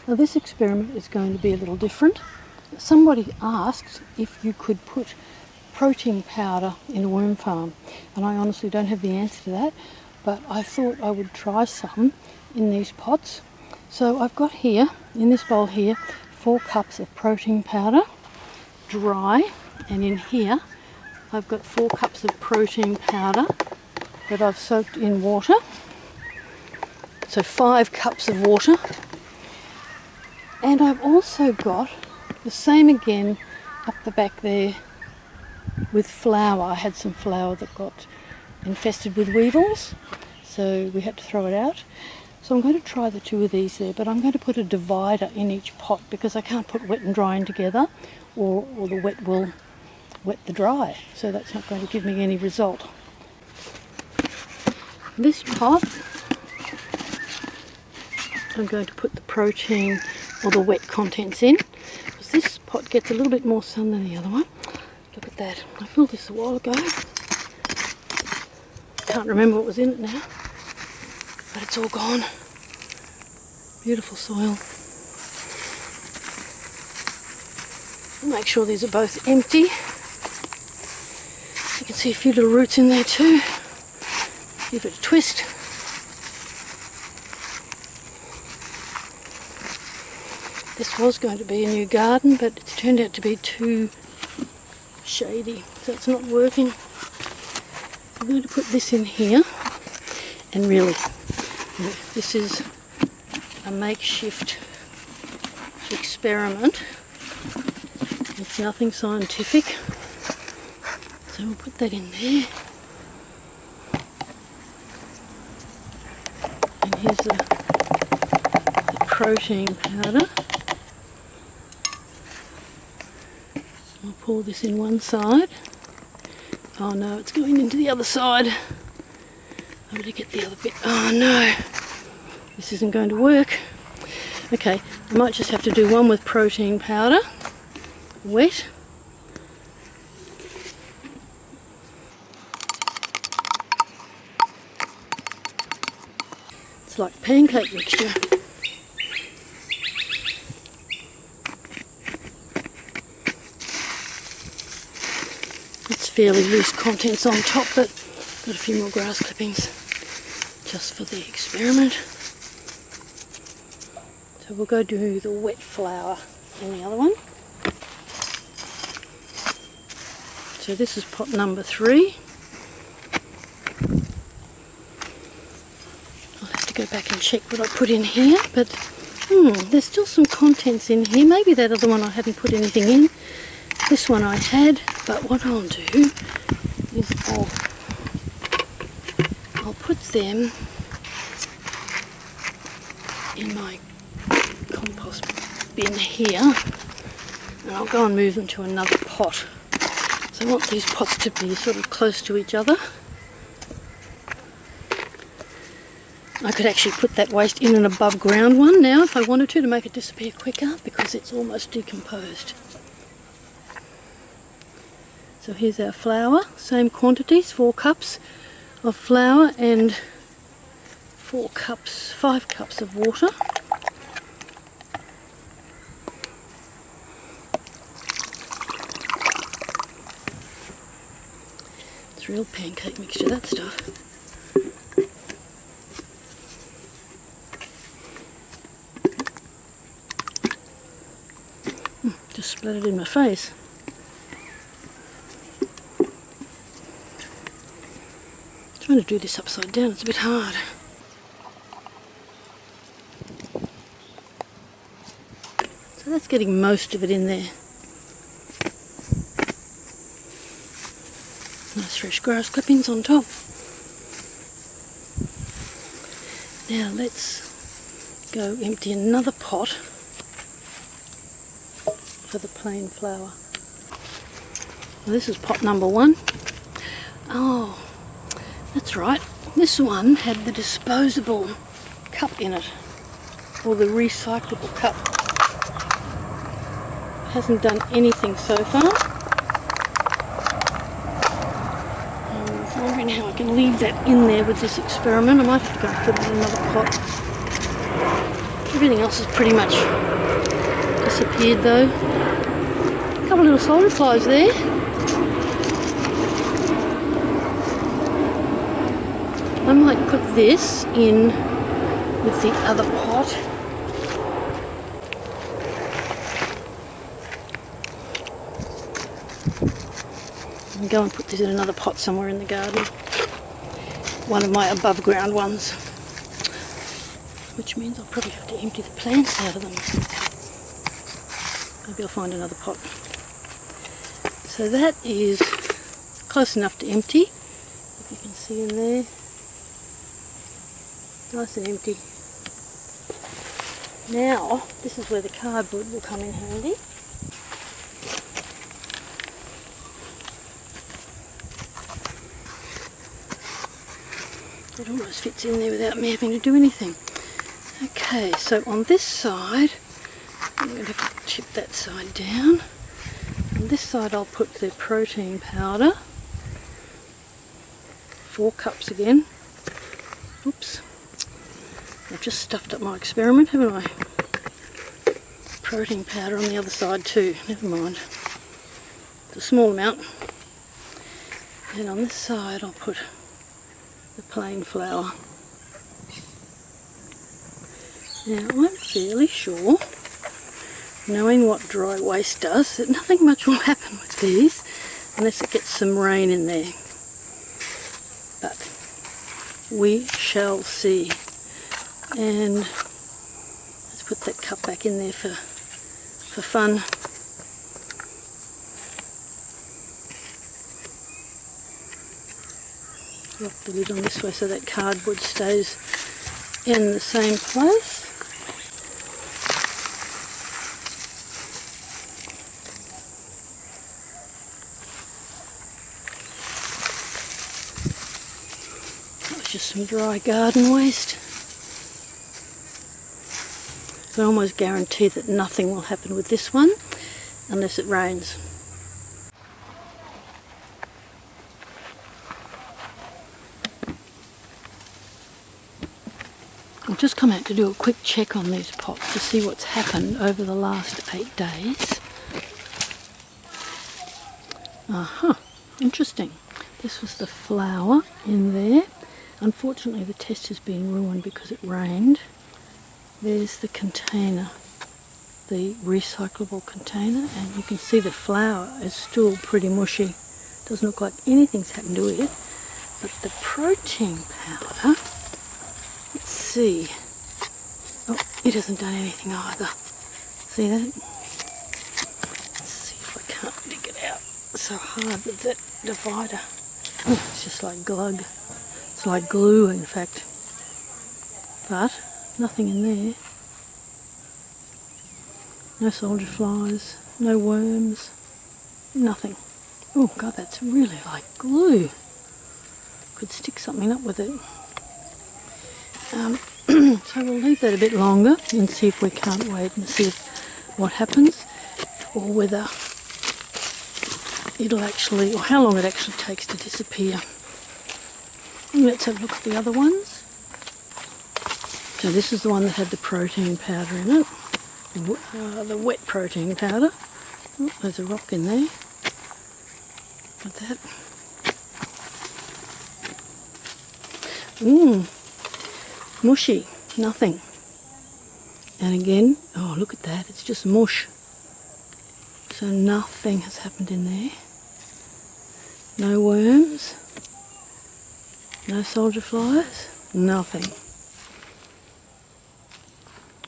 Now this experiment is going to be a little different. Somebody asked if you could put protein powder in a worm farm, and I honestly don't have the answer to that, but I thought I would try some in these pots. So I've got here, in this bowl here, 4 cups of protein powder, dry, and in here I've got 4 cups of protein powder that I've soaked in water. So 5 cups of water. And I've also got the same again up the back there with flour. I had some flour that got infested with weevils, so we had to throw it out. So I'm going to try the 2 of these there, but I'm going to put a divider in each pot because I can't put wet and dry in together, or the wet will wet the dry, so that's not going to give me any result. This pot, I'm going to put the protein or the wet contents in, because this pot gets a little bit more sun than the other one. Look at that. I filled this a while ago. Can't remember what was in it now, but it's all gone. Beautiful soil. Make sure these are both empty. You can see a few little roots in there too. Give it a twist. This was going to be a new garden, but it's turned out to be too shady, so it's not working. I'm going to put this in here, and really, this is a makeshift experiment. It's nothing scientific, so we'll put that in there. And here's the protein powder. I'll pour this in one side. Oh no, it's going into the other side. I better get the other bit. Oh no, this isn't going to work. Okay, I might just have to do one with protein powder, wet. It's like pancake mixture. It's fairly loose contents on top, but got a few more grass clippings just for the experiment. So we'll go do the wet flour in the other one. So this is pot number 3. I'll have to go back and check what I put in here, but there's still some contents in here. Maybe that other one I hadn't put anything in. This one I had, but what I'll do is I'll put them in my compost bin here, and I'll go and move them to another pot. So I want these pots to be sort of close to each other. I could actually put that waste in an above ground one now if I wanted to make it disappear quicker, because it's almost decomposed. So here's our flour, same quantities, 4 cups of flour and 5 cups of water. It's real pancake mixture, that stuff. Just splattered in my face. Trying to do this upside down, it's a bit hard. So that's getting most of it in there. Nice fresh grass clippings on top. Now let's go empty another pot for the plain flour. Well, this is pot number 1. Oh, that's right. This one had the disposable cup in it, or the recyclable cup. Hasn't done anything so far. I'm wondering how I can leave that in there with this experiment. I might have to go and put it in another pot. Everything else has pretty much disappeared though. A couple of little soldier flies there. I might put this in with the other pot. And go and put this in another pot somewhere in the garden. One of my above ground ones. Which means I'll probably have to empty the plants out of them. Maybe I'll find another pot. So that is close enough to empty. If you can see in there. Nice and empty. Now, this is where the cardboard will come in handy. It almost fits in there without me having to do anything. Okay, so on this side, I'm going to have to chip that side down. On this side I'll put the protein powder. 4 cups again. Oops. I've just stuffed up my experiment, haven't I? Protein powder on the other side too, never mind. It's a small amount. And on this side I'll put the plain flour. Now I'm fairly sure, knowing what dry waste does, that nothing much will happen with these unless it gets some rain in there. But we shall see. And let's put that cup back in there for fun. Lock the lid on this way so that cardboard stays in the same place. That was just some dry garden waste. I almost guarantee that nothing will happen with this one unless it rains. I've just come out to do a quick check on these pots to see what's happened over the last 8 days. Aha, interesting. This was the flour in there. Unfortunately the test has been ruined because it rained. There's the container, the recyclable container, and you can see the flour is still pretty mushy. Doesn't look like anything's happened to it. But the protein powder, let's see. Oh, it hasn't done anything either. See that? Let's see if I can't dig it out. It's so hard with that divider. Oh, it's just like glug. It's like glue, in fact. But nothing in there. No soldier flies, no worms, nothing. Oh God, that's really like glue. Could stick something up with it. So we'll leave that a bit longer and see if we can't wait and see what happens, or whether it'll actually, or how long it actually takes to disappear. Let's have a look at the other ones. So this is the one that had the protein powder in it, the wet protein powder. Oh, there's a rock in there. Like that. Mushy, nothing. And again, oh look at that, it's just mush. So nothing has happened in there. No worms, no soldier flies, nothing.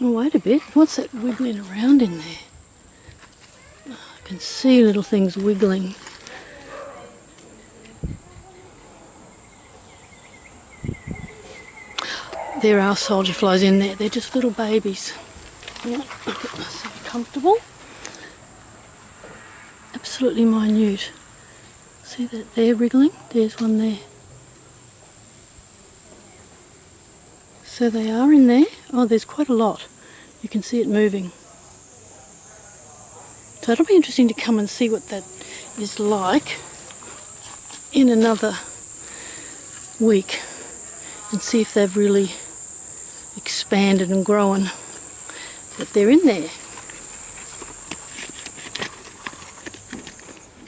Oh, wait a bit, what's that wiggling around in there? Oh, I can see little things wiggling. There are soldier flies in there, they're just little babies. Right, I'll get myself comfortable. Absolutely minute. See that there wriggling? There's one there. So they are in there. Oh, there's quite a lot. You can see it moving. So it'll be interesting to come and see what that is like in another week and see if they've really expanded and grown. that they're in there.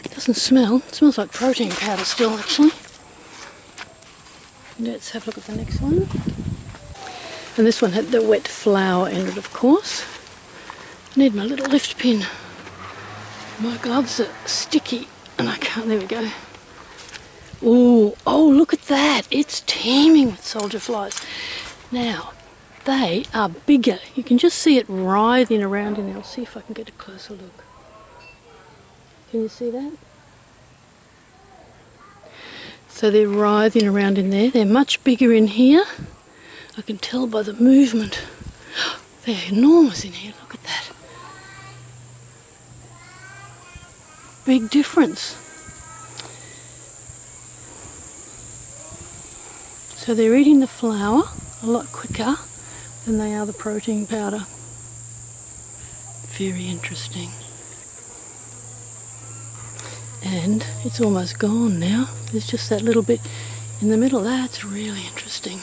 It doesn't smell. It smells like protein powder still, actually. Let's have a look at the next one. And this one had the wet flour in it, of course. I need my little lift pin. My gloves are sticky and I can't, there we go. Ooh, oh, look at that. It's teeming with soldier flies. Now, they are bigger. You can just see it writhing around in there. I'll see if I can get a closer look. Can you see that? So they're writhing around in there. They're much bigger in here. I can tell by the movement. They're enormous in here. Look at that. Big difference. So they're eating the flour a lot quicker than they are the protein powder. Very interesting. And it's almost gone now. There's just that little bit in the middle. That's really interesting.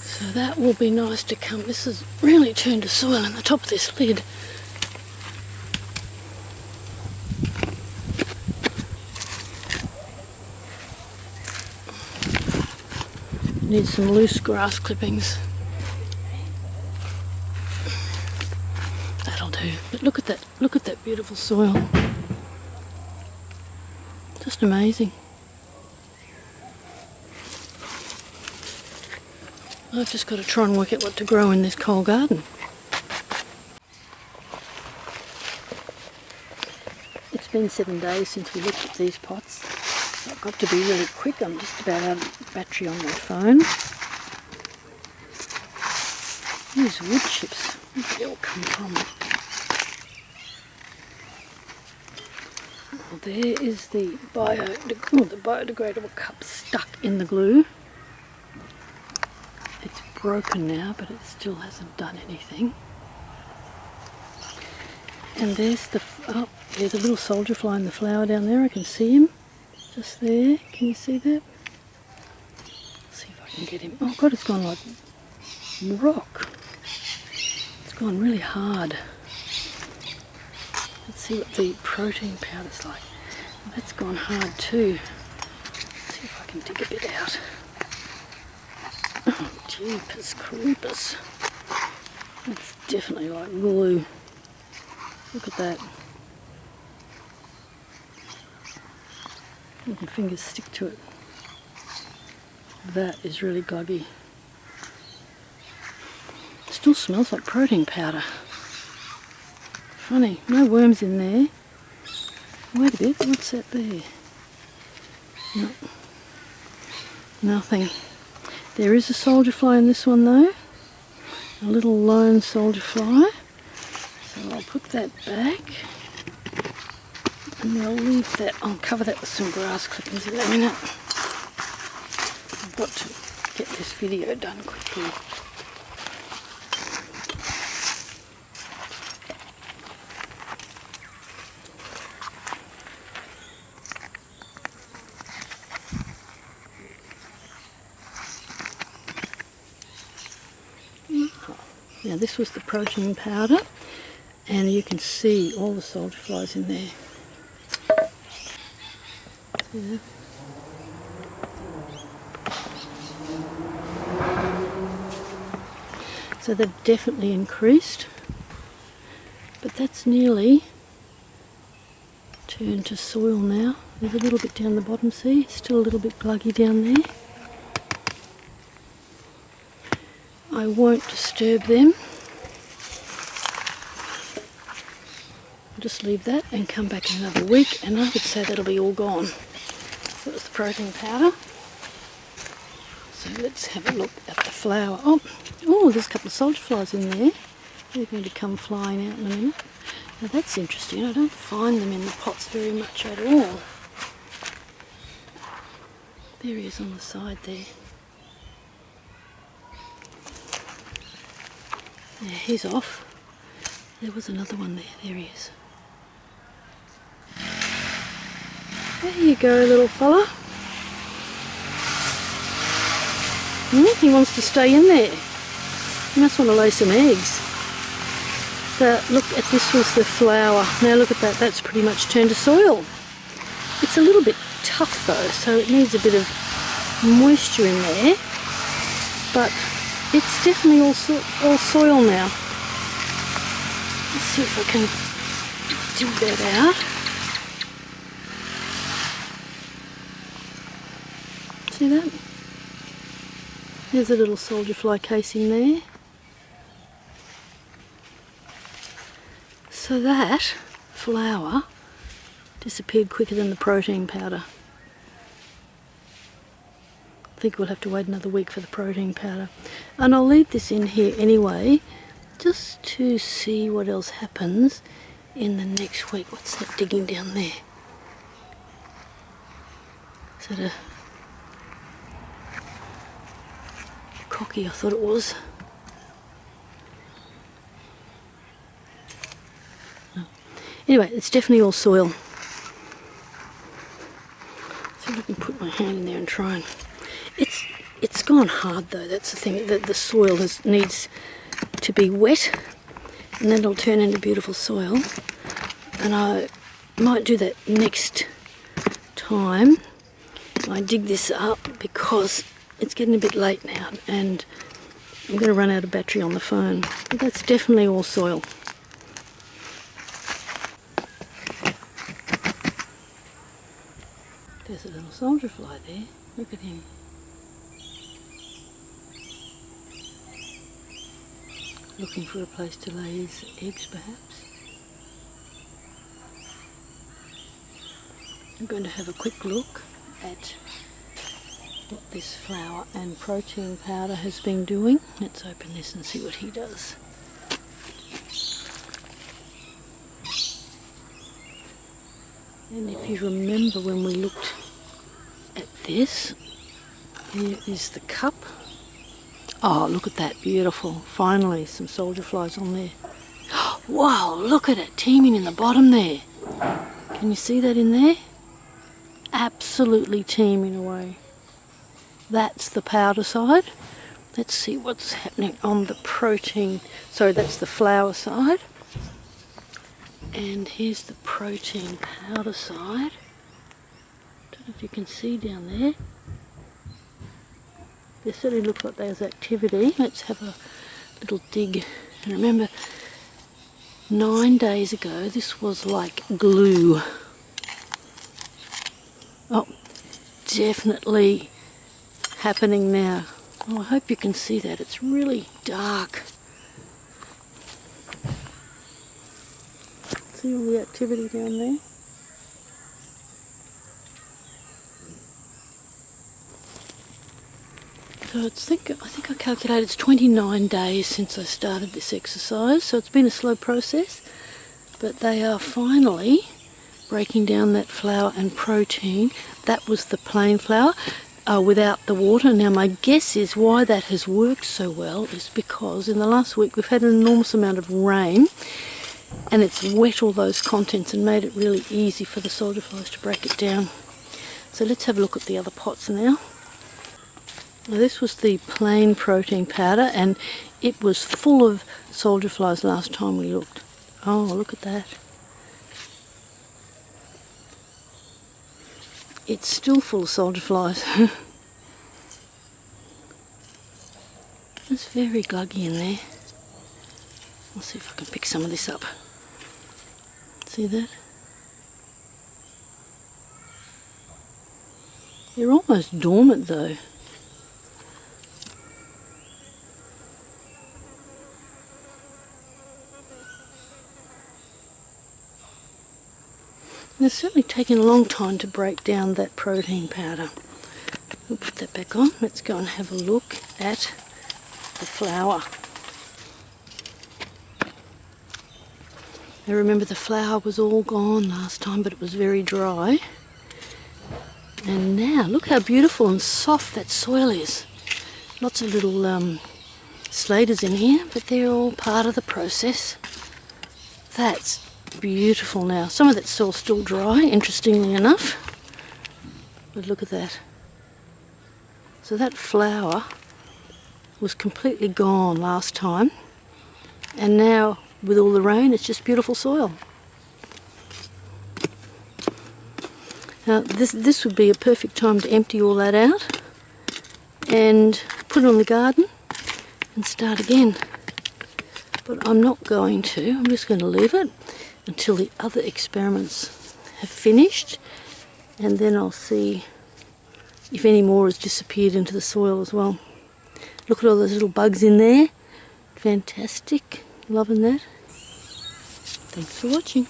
So that will be nice to come. This has really turned to soil in the top of this lid. Need some loose grass clippings. That'll do. But look at that beautiful soil. Just amazing. I've just got to try and work out what to grow in this coal garden. It's been 7 days since we looked at these pots. I've got to be really quick. I'm just about out of battery on my phone. These wood chips, where did they all come from? Oh, there is the biodegradable cup stuck in the glue. It's broken now, but it still hasn't done anything. And there's the little soldier fly in the flower down there. I can see him just there. Can you see that? Let's see if I can get him. Oh God, it's gone like rock. It's gone really hard. Let's see what the protein powder's like. That's gone hard too. Let's see if I can dig a bit out. Oh, jeepers creepers. That's definitely like glue. Look at that. My fingers stick to it. That is really gluggy. It still smells like protein powder. Funny, no worms in there. Wait a bit, what's that there? No, nothing. There is a soldier fly in this one though. A little lone soldier fly. So I'll put that back. And I'll leave that, I'll cover that with some grass clippings in a minute. I've got to get this video done quickly. Now this was the protein powder, and you can see all the soldier flies in there. Yeah. So they've definitely increased, but that's nearly turned to soil now. There's a little bit down the bottom, see? Still a little bit gluggy down there. I won't disturb them. I'll just leave that and come back in another week, and I would say that'll be all gone. That was the protein powder. So let's have a look at the flour. Oh, there's a couple of soldier flies in there. They're going to come flying out in a minute. Now that's interesting. I don't find them in the pots very much at all. There he is on the side there. Yeah, he's off. There was another one there. There he is. There you go, little fella. He wants to stay in there. He must want to lay some eggs. Look at this, was the flower. Now look at that, that's pretty much turned to soil. It's a little bit tough though, so it needs a bit of moisture in there. But it's definitely all soil now. Let's see if I can dig that out. See that? There's a little soldier fly casing there. So that flower disappeared quicker than the protein powder. I think we'll have to wait another week for the protein powder. And I'll leave this in here anyway, just to see what else happens in the next week. What's that digging down there? Is that a cocky? I thought it was. Anyway, it's definitely all soil. See if I can put my hand in there and try and... It's gone hard though, that's the thing, that the soil needs to be wet and then it'll turn into beautiful soil. And I might do that next time I dig this up, because it's getting a bit late now and I'm going to run out of battery on the phone. But that's definitely all soil. There's a little soldier fly there. Look at him. Looking for a place to lay his eggs, perhaps. I'm going to have a quick look at what this flour and protein powder has been doing. Let's open this and see what he does. And if you remember when we looked at this, here is the cup. Oh, look at that, beautiful. Finally, some soldier flies on there. Wow, look at it, teeming in the bottom there. Can you see that in there? Absolutely teeming away. That's the powder side. Let's see what's happening on the protein. Sorry, that's the flour side. And here's the protein powder side. Don't know if you can see down there. There certainly looks like there's activity. Let's have a little dig. And remember, 9 days ago this was like glue. Oh, definitely happening now. Oh, I hope you can see that. It's really dark. See all the activity down there? So I think I calculated it's 29 days since I started this exercise, so it's been a slow process, but they are finally breaking down that flour and protein. That was the plain flour without the water. Now my guess is why that has worked so well is because in the last week we've had an enormous amount of rain and it's wet all those contents and made it really easy for the soldier flies to break it down. So let's have a look at the other pots now. Now this was the plain protein powder and it was full of soldier flies last time we looked. Oh, look at that. It's still full of soldier flies. It's very gluggy in there. I'll see if I can pick some of this up. See that? They're almost dormant though. It's certainly taken a long time to break down that protein powder. We'll put that back on. Let's go and have a look at the flour. Now remember the flour was all gone last time, but it was very dry. And now look how beautiful and soft that soil is. Lots of little slaters in here, but they're all part of the process. That's beautiful now. Some of that soil's still dry, interestingly enough. But look at that. So that flour was completely gone last time, and now with all the rain it's just beautiful soil. Now this would be a perfect time to empty all that out and put it on the garden and start again. But I'm not going to. I'm just going to leave it until the other experiments have finished, and then I'll see if any more has disappeared into the soil as well. Look at all those little bugs in there. Fantastic. Loving that. Thanks for watching.